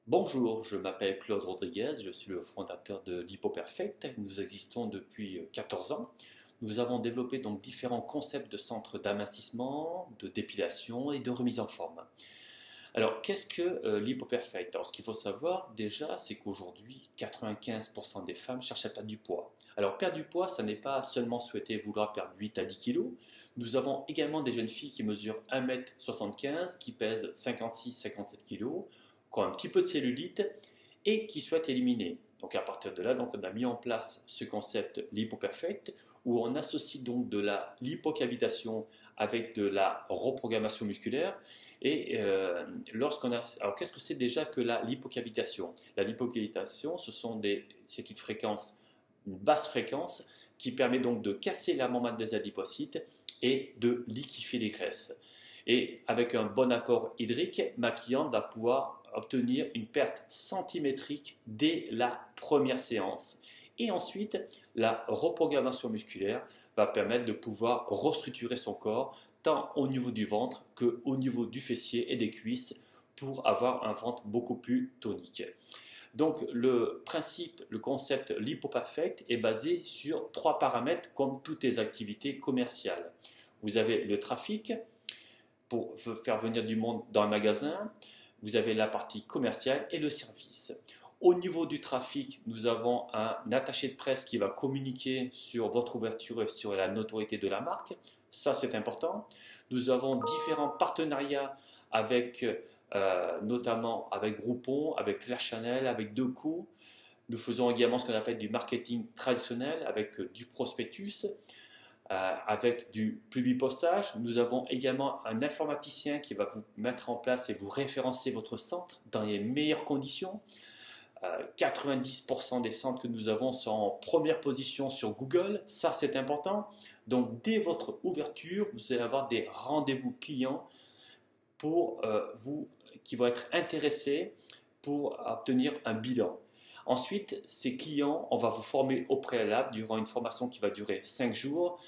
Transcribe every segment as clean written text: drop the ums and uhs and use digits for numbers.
Bonjour, je m'appelle Claude Rodriguez, je suis le fondateur de LipoPerfect. Nous existons depuis 14 ans. Nous avons développé donc différents concepts de centres d'amincissement, de dépilation et de remise en forme. Alors, qu'est-ce que LipoPerfect? Alors, ce qu'il faut savoir déjà, c'est qu'aujourd'hui, 95% des femmes cherchent à perdre du poids. Alors, perdre du poids, ça n'est pas seulement souhaiter vouloir perdre 8 à 10 kilos. Nous avons également des jeunes filles qui mesurent 1,75 m, qui pèsent 56-57 kilos, qui ont un petit peu de cellulite et qui souhaitent éliminer. Donc à partir de là, donc, on a mis en place ce concept LipoPerfect où on associe donc de la lipocavitation avec de la reprogrammation musculaire. Et alors qu'est-ce que c'est déjà que la lipocavitation? La lipocavitation, c'est une basse fréquence qui permet donc de casser la membrane des adipocytes et de liquéfier les graisses. Et avec un bon apport hydrique, ma cliente va pouvoir obtenir une perte centimétrique dès la première séance. Et ensuite, la reprogrammation musculaire va permettre de pouvoir restructurer son corps, tant au niveau du ventre qu'au niveau du fessier et des cuisses, pour avoir un ventre beaucoup plus tonique. Donc le principe, le concept LipoPerfect est basé sur 3 paramètres comme toutes les activités commerciales. Vous avez le trafic, pour faire venir du monde dans le magasin. Vous avez la partie commerciale et le service. Au niveau du trafic, nous avons un attaché de presse qui va communiquer sur votre ouverture et sur la notoriété de la marque. Ça, c'est important. Nous avons différents partenariats avec, notamment avec Groupon, avec La Chanel, avec Decaux. Nous faisons également ce qu'on appelle du marketing traditionnel avec du prospectus. Avec du publipostage. Nous avons également un informaticien qui va vous mettre en place et vous référencer votre centre dans les meilleures conditions. 90% des centres que nous avons sont en première position sur Google, ça c'est important. Donc dès votre ouverture, vous allez avoir des rendez-vous clients pour vous qui vont être intéressés pour obtenir un bilan. Ensuite, ces clients, on va vous former au préalable durant une formation qui va durer 5 jours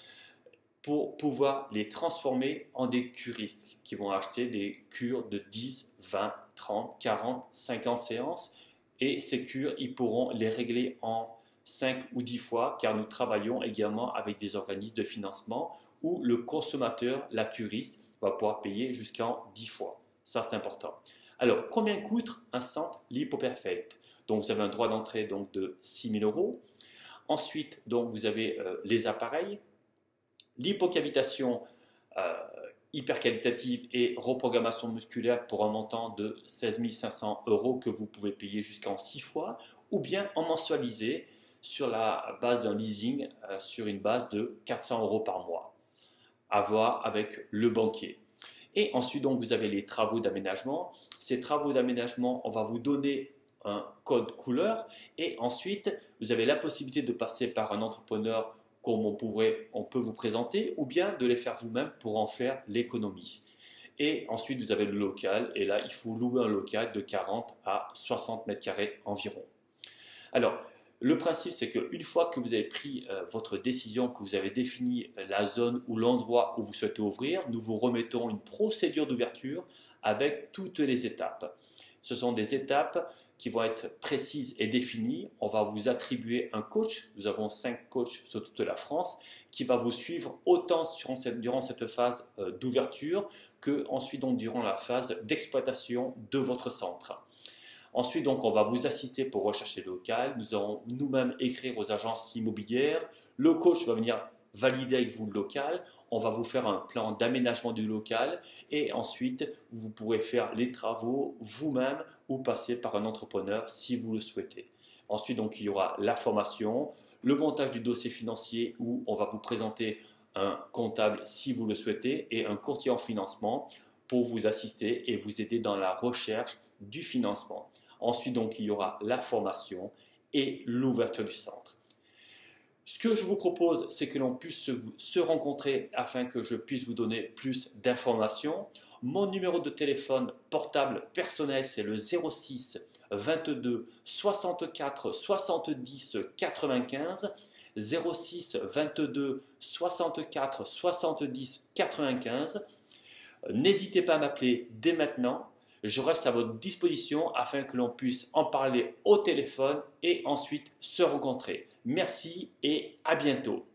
pour pouvoir les transformer en des curistes qui vont acheter des cures de 10, 20, 30, 40, 50 séances. Et ces cures, ils pourront les régler en 5 ou 10 fois car nous travaillons également avec des organismes de financement où le consommateur, la curiste, va pouvoir payer jusqu'en 10 fois. Ça, c'est important. Alors, combien coûte un centre LipoPerfect? Donc, vous avez un droit d'entrée donc, de 6 000 €. Ensuite, donc, vous avez les appareils, l'hypocavitation hyper qualitative et reprogrammation musculaire pour un montant de 16 500 € que vous pouvez payer jusqu'en 6 fois, ou bien en mensualisé sur la base d'un leasing sur une base de 400 € par mois, à voir avec le banquier. Et ensuite, donc, vous avez les travaux d'aménagement. Ces travaux d'aménagement, on va vous donner un code couleur et ensuite vous avez la possibilité de passer par un entrepreneur comme on peut vous présenter ou bien de les faire vous-même pour en faire l'économie. Et ensuite vous avez le local et là il faut louer un local de 40 à 60 mètres carrés environ. Alors le principe c'est qu'une fois que vous avez pris votre décision, que vous avez défini la zone ou l'endroit où vous souhaitez ouvrir, nous vous remettons une procédure d'ouverture avec toutes les étapes. Ce sont des étapes qui vont être précises et définies. On va vous attribuer un coach. Nous avons 5 coachs sur toute la France qui va vous suivre autant durant cette phase d'ouverture que ensuite donc durant la phase d'exploitation de votre centre. Ensuite, donc, on va vous assister pour rechercher le local. Nous allons nous-mêmes écrire aux agences immobilières. Le coach va venir valider avec vous le local. On va vous faire un plan d'aménagement du local et ensuite, vous pourrez faire les travaux vous-même ou passer par un entrepreneur si vous le souhaitez. Ensuite, donc, il y aura la formation, le montage du dossier financier où on va vous présenter un comptable si vous le souhaitez et un courtier en financement pour vous assister et vous aider dans la recherche du financement. Ensuite, donc, il y aura la formation et l'ouverture du centre. Ce que je vous propose, c'est que l'on puisse se rencontrer afin que je puisse vous donner plus d'informations. Mon numéro de téléphone portable personnel, c'est le 06 22 64 70 95. 06 22 64 70 95. N'hésitez pas à m'appeler dès maintenant. Je reste à votre disposition afin que l'on puisse en parler au téléphone et ensuite se rencontrer. Merci et à bientôt.